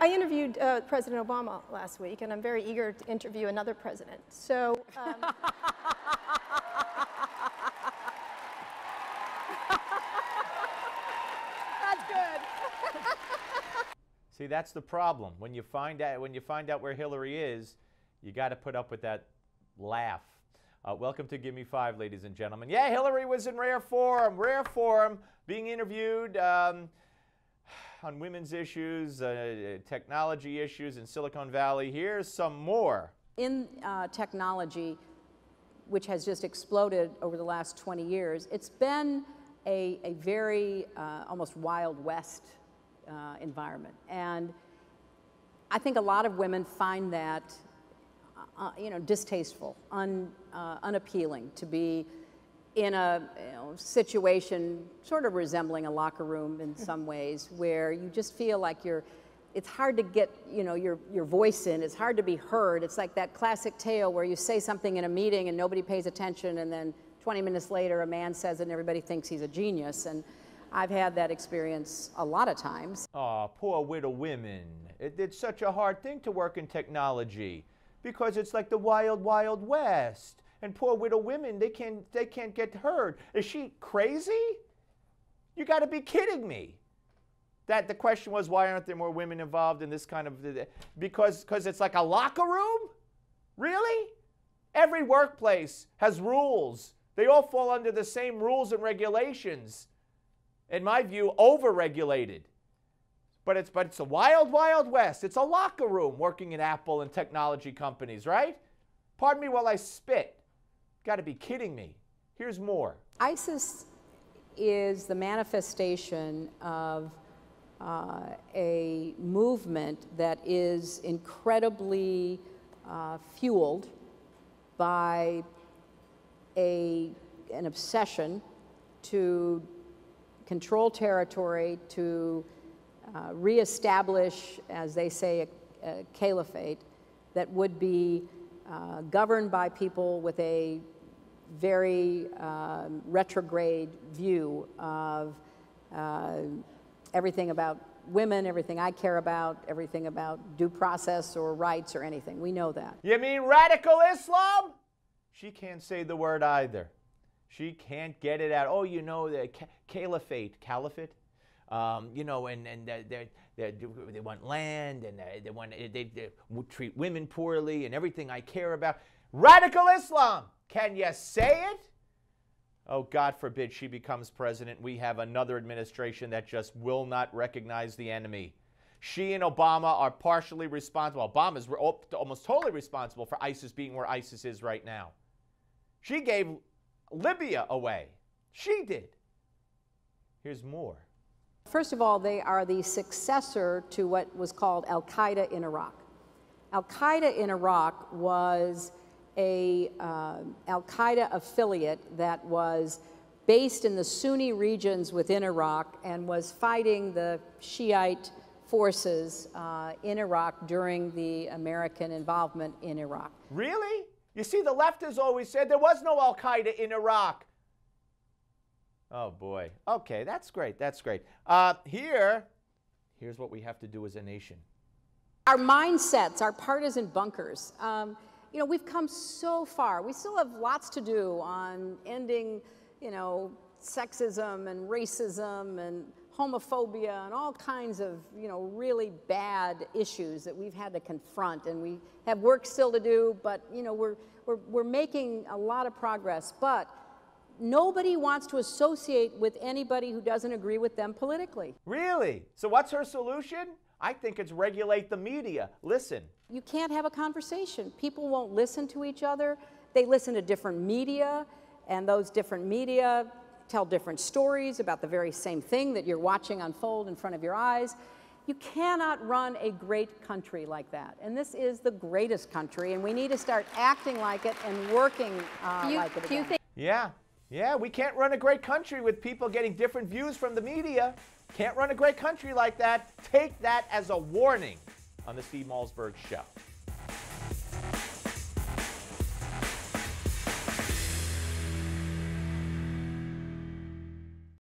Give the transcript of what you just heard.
I interviewed President Obama last week, and I'm very eager to interview another president. So. That's good. See, that's the problem. When you find out where Hillary is, you got to put up with that laugh. Welcome to Give Me Five, ladies and gentlemen. Yeah, Hillary was in rare form, being interviewed on women's issues, technology issues in Silicon Valley. Here's some more. In technology, which has just exploded over the last 20 years, it's been a very almost Wild West environment. And I think a lot of women find that distasteful, unappealing to be in a situation sort of resembling a locker room in some ways, where you just feel like it's hard to get your voice in. It's hard to be heard. It's like that classic tale where you say something in a meeting and nobody pays attention, and then 20 minutes later a man says it and everybody thinks he's a genius. And I've had that experience a lot of times. Oh, poor widow women. It's such a hard thing to work in technology because it's like the wild, wild west. And poor widow women, they can't get heard. Is she crazy? You got to be kidding me. That the question was, why aren't there more women involved in this kind of, because it's like a locker room? Really? Every workplace has rules. They all fall under the same rules and regulations. In my view, over-regulated. But it's a wild, wild west. It's a locker room working in Apple and technology companies, right? Pardon me while I spit. Got to be kidding me. Here's more. ISIS is the manifestation of a movement that is incredibly fueled by an obsession to control territory, to reestablish, as they say, a caliphate that would be governed by people with a very retrograde view of everything about women, everything I care about, everything about due process or rights or anything. We know that. You mean radical Islam? She can't say the word either. She can't get it out. Oh, the caliphate. And they want land, and they treat women poorly, and everything I care about. Radical Islam. Can you say it? Oh, God forbid she becomes president. We have another administration that just will not recognize the enemy. She and Obama are partially responsible. Obama's almost totally responsible for ISIS being where ISIS is right now. She gave Libya away. She did. Here's more. First of all, they are the successor to what was called Al-Qaeda in Iraq. Al-Qaeda in Iraq was a Al-Qaeda affiliate that was based in the Sunni regions within Iraq and was fighting the Shiite forces in Iraq during the American involvement in Iraq. Really? You see, the left has always said there was no Al-Qaeda in Iraq. Oh, boy. Okay, that's great. That's great. Here's what we have to do as a nation. Our mindsets, our partisan bunkers. We've come so far. We still have lots to do on ending, sexism and racism and homophobia and all kinds of, really bad issues that we've had to confront. And we have work still to do, but, we're making a lot of progress. But nobody wants to associate with anybody who doesn't agree with them politically. Really? So what's her solution? I think it's regulate the media. Listen. You can't have a conversation. People won't listen to each other. They listen to different media, and those different media tell different stories about the very same thing that you're watching unfold in front of your eyes. You cannot run a great country like that. And this is the greatest country, and we need to start acting like it and working like it again. Yeah, we can't run a great country with people getting different views from the media. Can't run a great country like that. Take that as a warning on the Steve Malzberg Show.